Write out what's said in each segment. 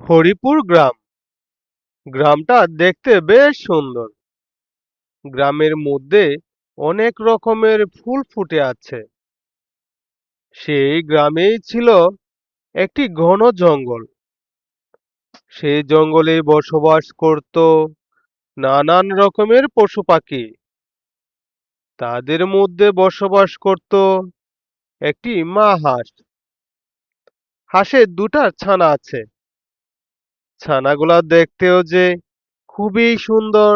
হরিপুর গ্রাম। গ্রামটা দেখতে বেশ সুন্দর। গ্রামের মধ্যে অনেক রকমের ফুল ফুটে আছে। সেই গ্রামেই ছিল একটি ঘন জঙ্গল। সেই জঙ্গলে বসবাস করত নানান রকমের পশু পাখি। তাদের মধ্যে বসবাস করত একটি মা হাঁস। হাঁসের দুটা ছানা আছে। ছানাগুলা দেখতেও যে খুবই সুন্দর।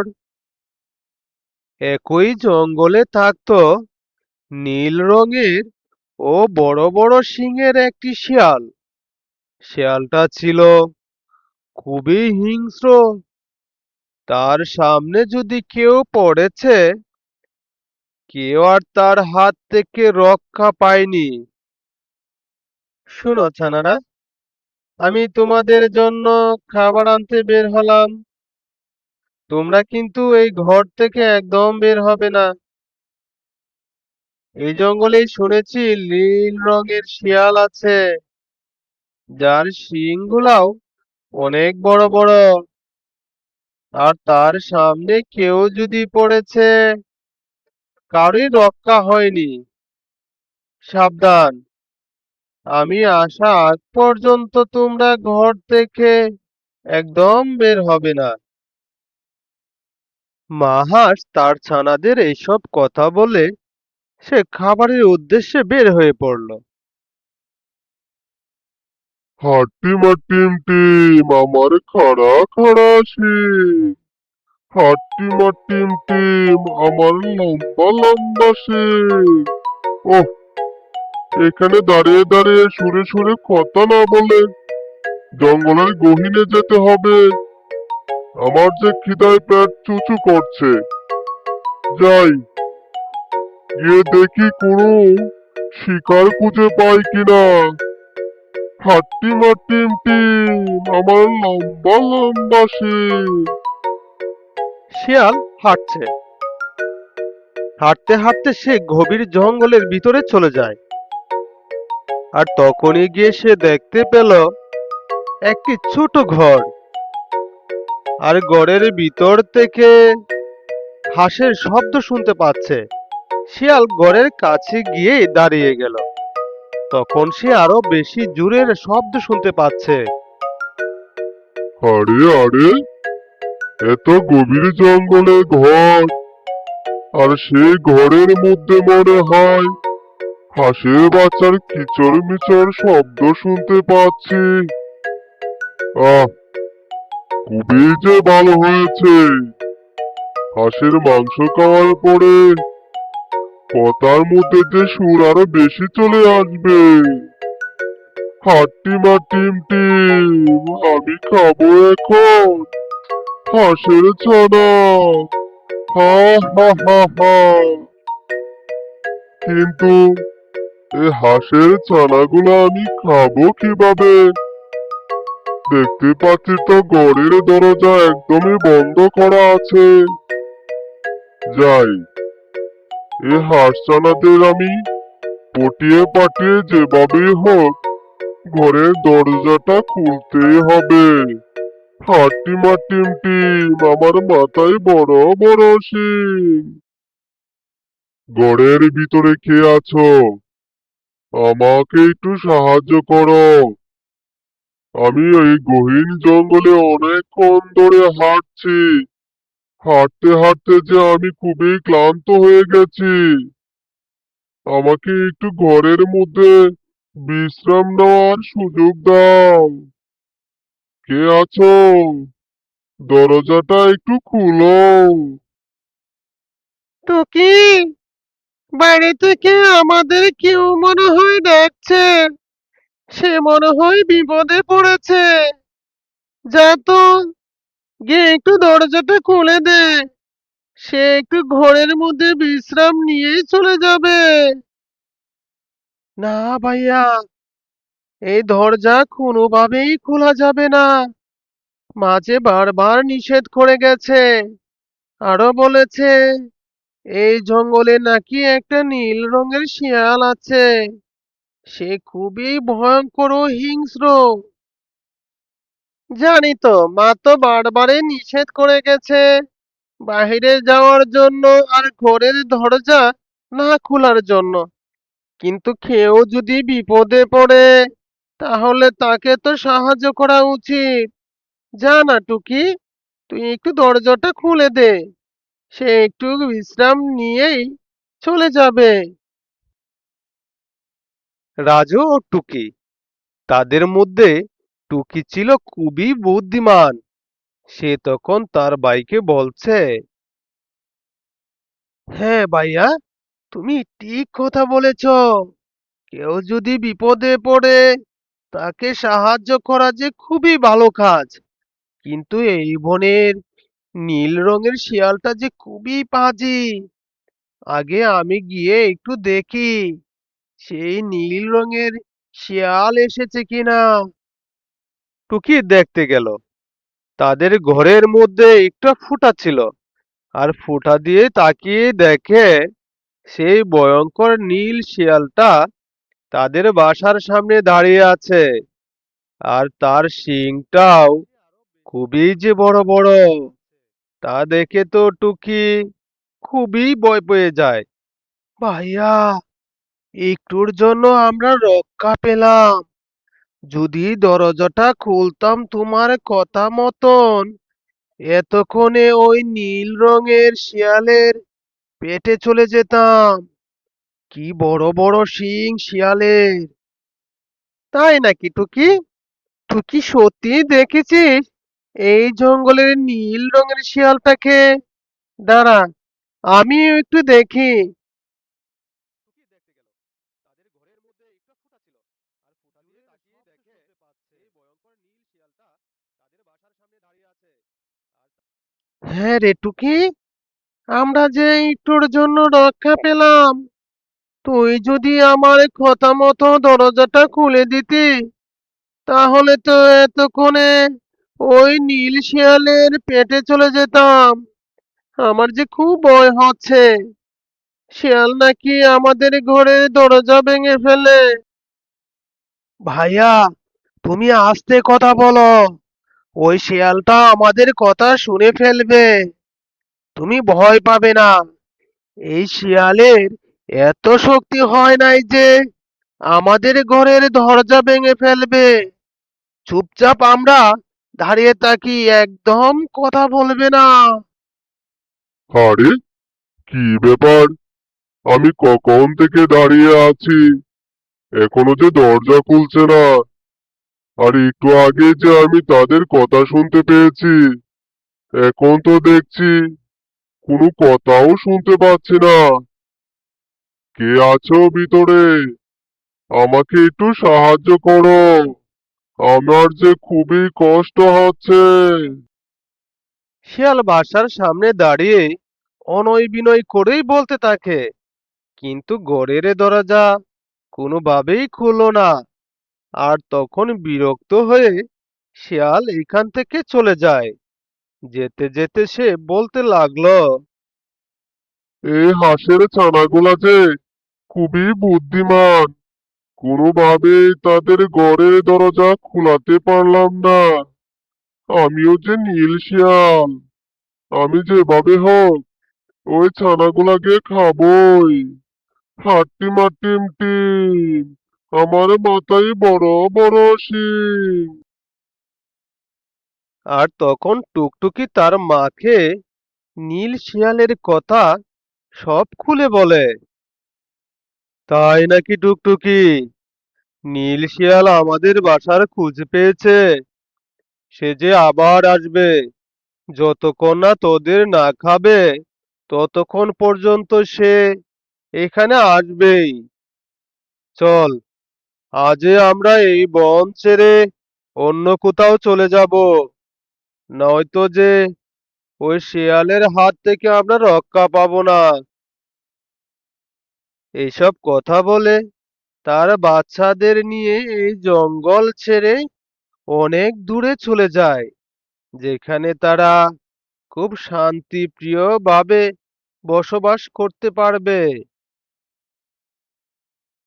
একই জঙ্গলে থাকতো নীল রঙের ও বড় বড় শিংয়ের একটি শিয়াল। শিয়ালটা ছিল খুবই হিংস্র। তার সামনে যদি কেউ পড়েছে, কেউ আর তার হাত থেকে রক্ষা পায়নি। শুনো ছানারা, আমি তোমাদের জন্য খাবার আনতে বের হলাম। তোমরা কিন্তু এই ঘর থেকে একদম বের হবে না। এই জঙ্গলেই শুনেছি নীল রঙের শিয়াল আছে, যার শিংগুলাও অনেক বড় বড়। আর তার সামনে কেউ যদি পড়েছে, কারোই রক্ষা হয়নি। সাবধান, আমি আসা আগ পর্যন্ত তোমরা ঘর থেকে একদম বের হবে না। মা হাঁস তার ছানাদের এইসব কথা বলে সে খাবারের উদ্দেশ্যে বের হয়ে পড়ল। হাট্টিমা টিম টিম আমার খাড়া খাড়া শিং, হাট্টিমা টিম টিম আমার লম্বা লম্বা শিং। ওহ, এখানে দাঁড়িয়ে দাঁড়িয়ে সুরে সুরে কথা না বলে জঙ্গলের গহীনে যেতে হবে। আমার যে খিদায় পেট চুচু করছে। যাই, গিয়ে দেখি কোনো শিকার খুঁজে পাই কিনা। হাট্টিমা টিম টিম আমার লম্বা লম্বা শিং। শিয়াল হাঁটছে। হাঁটতে হাঁটতে সে গভীর জঙ্গলের ভিতরে চলে যায়। আর তখনই গিয়ে সে দেখতে পেল একটি ছোট ঘর। আর ঘরের ভিতর থেকে হাঁসের শব্দ শুনতে পাচ্ছে। শিয়াল ঘরের কাছে গিয়ে দাঁড়িয়ে গেল। তখন সে আরো বেশি জোরের শব্দ শুনতে পাচ্ছে। আরে আরে, এত গভীর জঙ্গলে ঘর, আর সেই ঘরের মধ্যে মনে হয় হাঁসের বাচ্চার কিচর মিচর শব্দ শুনতে পাচ্ছি। আহ, খুবই যে ভালো হয়েছে। হাঁসের মাংস খাওয়ার পরে কথার মধ্যে যে সুর আরো বেশি চলে আসবে। হাট্টিমা টিম টিম আমি খাবো এখন হাঁসের ছানা। হা হা হা হা। কিন্তু এই হাঁসের ছানাগুলো আমি খাবো কিভাবে? দেখতে পাচ্ছি তো ঘরের দরজা একদমই বন্ধ করা আছে। যাই, এই হাঁস ছানাদের আমি পটিয়ে পাটিয়ে যেভাবেই হোক ঘরের দরজাটা খুলতেই হবে। হাট্টিমা টিম টিম আমার মাথায় বড় বড় শিং। ঘরের ভিতরে কে আছো? আমাকে একটু সাহায্য করো। আমি এই গহীন জঙ্গলে অনেকক্ষণ ধরে হাঁটছি। হাঁটতে হাঁটতে যে আমি খুবই ক্লান্ত হয়ে গেছি। আমাকে একটু ঘরের মধ্যে বিশ্রাম নেওয়ার সুযোগ দাও। কে আছো? দরজাটা একটু খুলো। টুকি, বাইরে থেকে আমাদের কেউ মনে হয় ডাকছে। সে মনে হয় বিপদে পড়েছে। যা তো, গিয়ে একটু দরজাটা খুলে দে। সে একটু ঘরের মধ্যে বিশ্রাম নিয়েই চলে যাবে। না ভাইয়া, এই দরজা কোনোভাবেই খোলা যাবে না। মাঝে বারবার নিষেধ করে গেছে। আরো বলেছে এই জঙ্গলে নাকি একটা নীল রঙের শিয়াল আছে। সে খুবই ভয়ঙ্কর ও হিংস্র। জানি তো, মা তো বারবারই নিষেধ করে গেছে বাইরে যাওয়ার জন্য আর ঘরের দরজা না খোলার জন্য। কিন্তু কেউ যদি বিপদে পড়ে তাহলে তাকে তো সাহায্য করা উচিত। যা না টুকি, তুই একটু দরজাটা খুলে দে, সে একটু বিশ্রাম নিয়েই চলে যাবে। রাজু ও টুকি, তাদের মধ্যে টুকি ছিল খুবই বুদ্ধিমান। সে তখন তার ভাইকে বলছে, হ্যাঁ ভাইয়া, তুমি ঠিক কথা বলেছ। কেউ যদি বিপদে পড়ে তাকে সাহায্য করা যে খুবই ভালো কাজ। কিন্তু এই বনের নীল রঙের শিয়ালটা যে খুবই পাজি। আগে আমি গিয়ে একটু দেখি সেই নীল রঙের শিয়াল এসেছে কিনা। টুকি দেখতে গেল। তাদের ঘরের মধ্যে একটা ফুটা ছিল, আর ফুটা দিয়ে তাকিয়ে দেখে সেই ভয়ঙ্কর নীল শিয়ালটা তাদের বাসার সামনে দাঁড়িয়ে আছে। আর তার শিংটাও খুবই যে বড় বড়, তা দেখে তো টুকি খুবই ভয় পেয়ে যায়। ভাইয়া, একটুর জন্য আমরা রক্ষা পেলাম। যদি দরজাটা খুলতাম তোমার কথা মতন, এতক্ষণে ওই নীল রঙের শিয়ালের পেটে চলে যেতাম। কি বড় বড় শিং শিয়ালের! তাই নাকি টুকি? তুই কি সত্যি দেখেছিস এই জঙ্গলের নীল রঙের শিয়ালটাকে? দাঁড়া, আমিও একটু দেখি। হ্যাঁ রে টুকি, আমরা যে একটুর জন্য রক্ষা পেলাম। তুই যদি আমার কথা মতো দরজাটা খুলে দিতি, তাহলে তো এতক্ষণে ওই নীল শিয়ালের পেটে চলে যেতাম। আমার যে খুব ভয় হচ্ছে, শিয়াল নাকি আমাদের ঘরের দরজা ভেঙে ফেলে। ভাইয়া, তুমি আস্তে কথা বলো, ওই শিয়ালটা আমাদের কথা শুনে ফেলবে। তুমি ভয় পাবে না। এই শিয়ালের এত শক্তি হয় নাই যে আমাদের ঘরের দরজা ভেঙে ফেলবে। চুপচাপ আমরা দাঁড়িয়ে থাকি, একদম কথা বলবে না। আরে, কি ব্যাপার? আমি কখন থেকে দাঁড়িয়ে আছি, এখনো যে দরজা খুলছে না। আর একটু আগে যে আমি তাদের কথা শুনতে পেয়েছি, এখন তো দেখছি কোনো কথাও শুনতে পাচ্ছি না। কে আছো ভিতরে? আমাকে একটু সাহায্য করো, আমার যে খুবই কষ্ট হচ্ছে। শিয়াল বাসার সামনে দাঁড়িয়ে অনয় বিনয় করেই বলতে থাকে, কিন্তু ঘরের দরজা কোনোভাবেই খুললো না। আর তখন বিরক্ত হয়ে শিয়াল এখান থেকে চলে যায়। যেতে যেতে সে বলতে লাগলো, এই হাঁসের ছানাগুলা যে খুবই বুদ্ধিমান, কোনোভাবেই তাদের ঘরের দরজা খোলাতে পারলাম না। আমিও যে নীল শিয়াল, আমি যেভাবে হোক ওই ছানাগুলাকে খাবই। হাট্টিম হাট্টিম টিম, আমার মাথায় বড় বড় শিং। আর তখন টুকটুকি তার মাকে নীল শিয়ালের কথা সব খুলে বলে। তাই নাকি টুকটুকি? নীল শিয়াল আমাদের বাসার খোঁজ পেয়েছে। সে যে আবার আসবে। যতক্ষণ না তোদের না খাবে ততক্ষণ পর্যন্ত সে এখানে আসবেই। চল, আজই আমরা এই বন ছেড়ে অন্য কোথাও চলে যাব, নয়তো যে ওই শিয়ালের হাত থেকে আমরা রক্ষা পাবো না। এইসব কথা বলে তার বাচ্চাদের নিয়ে এই জঙ্গল ছেড়ে অনেক দূরে চলে যায়, যেখানে তারা খুব শান্তিপ্রিয় ভাবে বসবাস করতে পারবে।